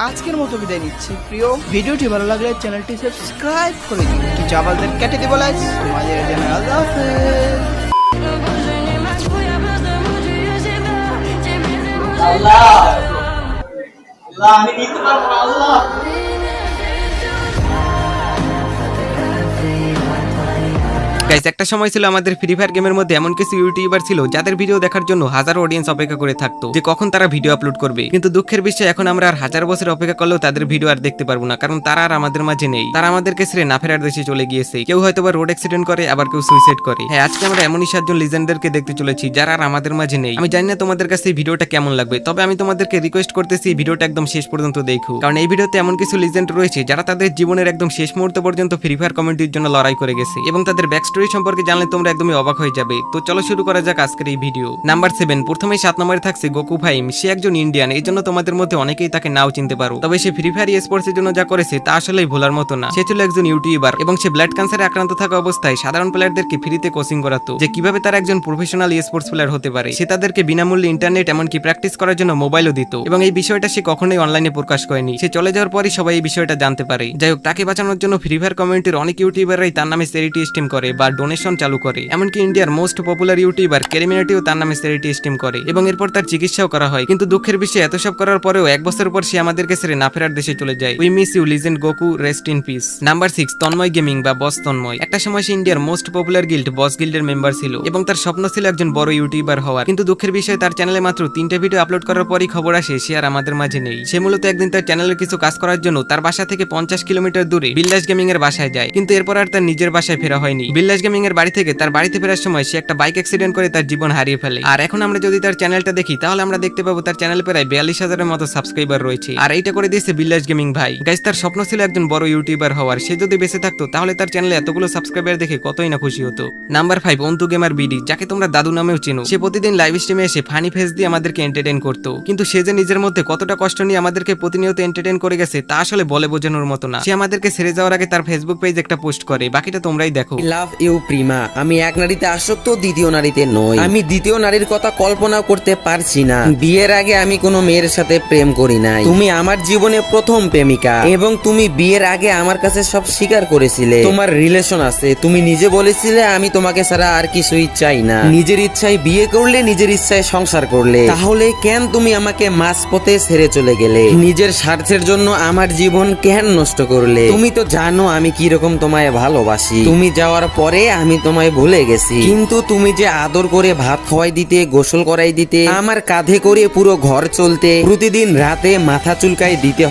আজকের মতো বিদায় নিচ্ছি প্রিয়। ভিডিওটি ভালো লাগলে চ্যানেলটি সাবস্ক্রাইব করে দিন। কিছু আবালদের কেটে দিব লাইক তোমাদের জন্য। আল্লাহ হাফেজ। আল্লাহ আল্লাহ আমি নিতে পারবো না আল্লাহ। গাইস, একটা সময় ছিল আমাদের ফ্রি ফায়ার গেমের মধ্যে এমন কিছু ইউটিউবার ছিল যাদের ভিডিও দেখার জন্য হাজারো অডিয়েন্স অপেক্ষা করে থাকতো যে কখন তারা ভিডিও আপলোড করবে। কিন্তু দুঃখের বিষয় এখন আমরা আর হাজার বছর অপেক্ষা করলেও তাদের ভিডিও আর দেখতে পারবো না, কারণ তারা আর আমাদের মাঝে নেই। তারা আমাদেরকে ছেড়ে না ফেরার দেশে চলে গিয়েছে। কেউ হয়তো বা রোড অ্যাক্সিডেন্ট করে, আবার কেউ সুইসাইড করে। হ্যাঁ, আজকে আমরা এমনই 7 জন লিজেন্ডারকে দেখতে চলেছি যারা আর আমাদের মাঝে নেই। আমি জানি না তোমাদের কাছে এই ভিডিওটা কেমন লাগবে, তবে আমি তোমাদেরকে রিকোয়েস্ট করতেছি এই ভিডিওটা একদম শেষ পর্যন্ত দেখো, কারণ এই ভিডিওতে এমন কিছু লিজেন্ড রয়েছে যারা তাদের জীবনের একদম শেষ মুহূর্ত পর্যন্ত ফ্রি ফায়ার কমিউনিটির জন্য লড়াই করে গেছে, এবং তাদের ব্যাক স্টোরি সম্পর্কে জানলে তোমরা একদমই অবাক হয়ে যাবে। তো চলো শুরু করা যাক আজকের এই ভিডিও। নাম্বার 7, প্রথমেই 7 নম্বরে থাকছে গোকু ফাইম। সে একজন ইন্ডিয়ান, এই জন্য তোমাদের মধ্যে অনেকেই তাকে নাও চিনতে পারো, তবে সে ফ্রি ফায়ার স্পোর্টস এর জন্য যা করেছে তা আসলেই ভোলার মতো না। সে ছিল একজন ইউটিউবার এবং সে ব্লাড ক্যান্সারে আক্রান্ত থাকা অবস্থায় সাধারণ প্লেয়ারদেরকে ফ্রিতে কোচিং করাতো যে কিভাবে তারা একজন প্রফেশনাল স্পোর্টস প্লেয়ার হতে পারে। সে তাদেরকে বিনামূল্যে ইন্টারনেট এমনকি প্র্যাকটিস করার জন্য মোবাইলও দিত, এবং এই বিষয়টা সে কখনোই অনলাইনে প্রকাশ করেনি। সে চলে যাওয়ার পরই সবাই এই বিষয়টা জানতে পারে। যাই হোক, তাকে বাঁচানোর জন্য ফ্রি ফায়ার কমিউনিটির অনেক ইউটিউবাররাই তার নামে চ্যারিটি স্ট্রিম করে বা ডোনেশন চালু করে। এমনকি ইন্ডিয়ার মোস্ট পপুলার ইউটিউবার ক্যারিমিনাটিও তার নামে চ্যারিটি স্ট্রিম করে, এবং এরপর তার চিকিৎসাও করা হয়। কিন্তু দুঃখের বিষয়, এত সব করার পরেও 1 বছর পর সে আমাদেরকে ছেড়ে না ফেরার দেশে চলে যায়। We miss you legend Goku, rest in peace. Number 6, Tanmoy gaming বা বস তন্ময়। একটা সময় সে ইন্ডিয়ার মোস্ট পপুলার গিল্ড বস গিল্ডের মেম্বার ছিল, এবং তার স্বপ্ন ছিল একজন বড় ইউটিউবার হওয়ার। কিন্তু দুঃখের বিষয়, তার চ্যানেলে মাত্র 3টে ভিডিও আপলোড করার পরই খবর আসে সে আর আমাদের মাঝে নেই। সে মূলত একদিন তার চ্যানেলের কিছু কাজ করার জন্য তার বাসা থেকে 50 কিলোমিটার দূরে বিল্লাস গেমিং এর বাসায় যায়, কিন্তু এরপর আর তার নিজের বাসায় ফেরা হয়নি। বিল্লাস গেমিং এর বাড়ি থেকে তার বাড়িতে ফেরার সময় সে একটা বাইক অ্যাক্সিডেন্ট করে তার জীবন হারিয়ে ফেলে। আর এখন আমরা যদি তার চ্যানেলটা দেখি তাহলে আমরা দেখতে পাবো তার চ্যানেলে প্রায় 42,000-এর মতো সাবস্ক্রাইবার রয়েছে, আর এইটা করে দিয়েছে বিল্লাস গেমিং ভাই। গাইস, তার স্বপ্ন ছিল একজন বড় ইউটিউবার হওয়ার। সে যদি বেঁচে থাকতো তাহলে তার চ্যানেলে এতগুলো সাবস্ক্রাইবার দেখে কতই না খুশি হতো। নাম্বার 5, অন্তু গেমার বিডি, যাকে তোমরা দাদু নামেও চেনো। সে প্রতিদিন লাইভ স্ট্রিমে এসে ফানি ফেস দিয়ে আমাদেরকে এন্টারটেইন করতো, কিন্তু সে যে নিজের মধ্যে কতটা কষ্ট নিয়ে আমাদেরকে প্রতিনিয়ত এন্টারটেইন করে গেছে তা আসলে বলে বোঝানোর মতো না। সে আমাদেরকে ছেড়ে যাওয়ার আগে তার ফেসবুক পেজ একটা পোস্ট করে, বাকিটা তোমরাই দেখো। লাভ ইউ প্রিমা, আমি এক নারীতে আসক্ত, দ্বিতীয় নারীতে নই। আমি দ্বিতীয় নারীর কথা কল্পনা করতে পারছি না। বিয়ের আগে আমি কোনো মেয়ের সাথে প্রেম করি নাই। তুমি আমার জীবনে প্রথম প্রেমিকা, এবং তুমি বিয়ের আগে আমার কাছে সব স্বীকার করেছিলে। তোমার রিলেশন আছে, তুমি নিজে বলেছিলে আমি তোমাকে ছাড়া আর কিছুই চাই না। নিজের ইচ্ছায় বিয়ে করলে, নিজের ইচ্ছায় সংসার করলে, তাহলে কেন তুমি আমাকে মাঝপথে ছেড়ে চলে গেলে? নিজের স্বার্থের জন্য আমার জীবন কেন নষ্ট করলে? তুমি তো জানো আমি কিরকম তোমায় ভালোবাসি। তুমি যাওয়ার পরে আমি তোমায় ভুলে গেছি, কিন্তু তুমি যে আদর করে ভাত খাওয়াই দিতে, গোসল করাই দিতে, আমার কাঁধে করে পুরো ঘর চলতে, প্রতিদিন রাতে মাথা চুলকাই দিতে